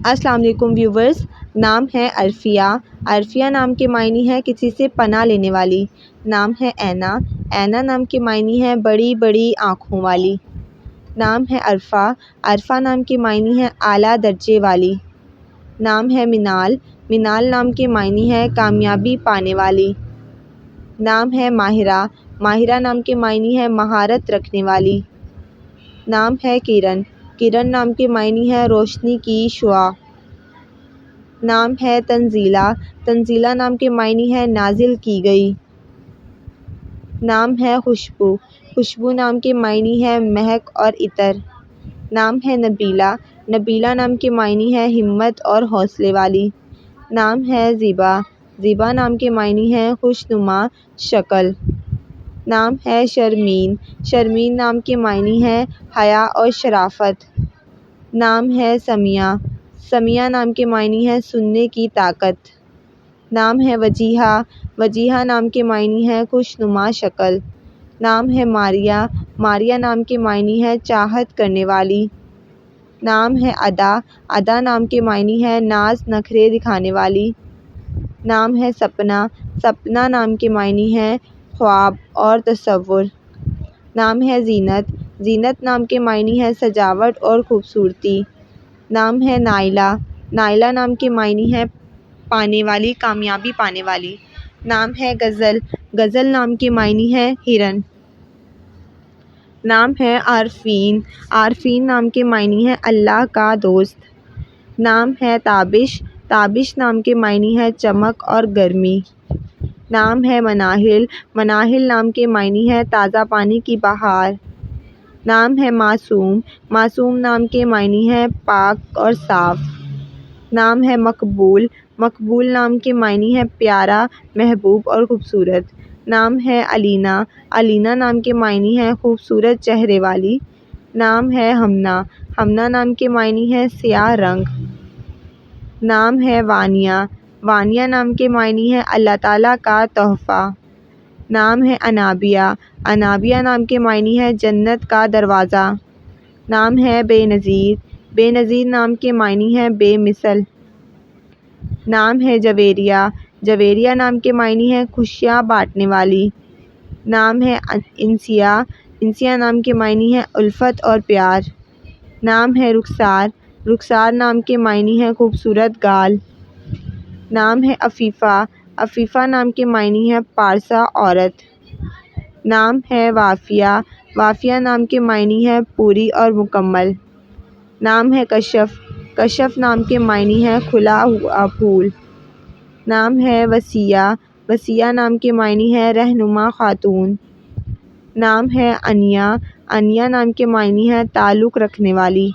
السلام علیکم ویورز، نام ہے عرفیہ۔ عرفیہ نام کے معنی ہے کسی سے پناہ لینے والی۔ نام ہے اینا۔ اینا نام کے معنی ہے بڑی بڑی آنکھوں والی۔ نام ہے عرفہ۔ عرفہ نام کے معنی ہے اعلیٰ درجے والی۔ نام ہے منال۔ منال نام کے معنی ہے کامیابی پانے والی۔ نام ہے ماہرہ۔ ماہرہ نام کے معنی ہے مہارت رکھنے والی۔ نام ہے کرن۔ کرن نام کے معنی ہے روشنی کی شعاع۔ نام ہے تنزیلہ۔ تنزیلہ نام کے معنی ہے نازل کی گئی۔ نام ہے خوشبو۔ خوشبو نام کے معنی ہے مہک اور عطر۔ نام ہے نبیلہ۔ نبیلہ نام کے معنی ہے ہمت اور حوصلے والی۔ نام ہے زیبا۔ زیبا نام کے معنی ہے خوشنما شکل۔ نام ہے شرمین۔ شرمین نام کے معنی ہے حیا اور شرافت۔ نام ہے سمیہ۔ سمیہ نام کے معنی ہے سننے کی طاقت۔ نام ہے وجیہہ۔ وجیہہ نام کے معنی ہے خوشنما شکل۔ نام ہے ماریہ۔ ماریہ نام کے معنی ہے چاہت کرنے والی۔ نام ہے ادا۔ ادا نام کے معنی ہے ناز نخرے دکھانے والی۔ نام ہے سپنا۔ سپنا نام کے معنی ہے خواب اور تصور۔ نام ہے زینت۔ زینت نام کے معنی ہے سجاوٹ اور خوبصورتی۔ نام ہے نائلہ۔ نائلہ نام کے معنی ہے پانے والی، کامیابی پانے والی۔ نام ہے غزل۔ غزل نام کے معنی ہے ہرن۔ نام ہے عارفین۔ عارفین نام کے معنی ہے اللہ کا دوست۔ نام ہے تابش۔ تابش نام کے معنی ہے چمک اور گرمی۔ نام ہے مناہل۔ مناہل نام کے معنی ہے تازہ پانی کی بہار۔ نام ہے معصوم۔ معصوم نام کے معنی ہے پاک اور صاف۔ نام ہے مقبول۔ مقبول نام کے معنی ہے پیارا، محبوب اور خوبصورت۔ نام ہے علینا۔ علینا نام کے معنی ہے خوبصورت چہرے والی۔ نام ہے ہمنا۔ ہمنا نام کے معنی ہے سیاہ رنگ۔ نام ہے وانیہ۔ وانیہ نام کے معنی ہے اللہ تعالیٰ کا تحفہ۔ نام ہے انابیہ۔ انابیہ نام کے معنی ہے جنت کا دروازہ۔ نام ہے بے نظیر۔ بے نظیر نام کے معنی ہے بے مثل۔ نام ہے جویریہ۔ جویریہ نام کے معنی ہے خوشیاں بانٹنے والی۔ نام ہے انسیہ۔ انسیہ نام کے معنی ہے الفت اور پیار۔ نام ہے رخسار۔ رخسار نام کے معنی ہے خوبصورت گال۔ نام ہے عفیفہ۔ عفیفہ نام کے معنی ہے پارسا عورت۔ نام ہے وافیہ۔ وافیہ نام کے معنی ہے پوری اور مکمل۔ نام ہے کشف۔ کشف نام کے معنی ہے کھلا ہوا پھول۔ نام ہے وسیعہ۔ وسیعہ نام کے معنی ہے رہنما خاتون۔ نام ہے انیا۔ انیا نام کے معنی ہے تعلق رکھنے والی۔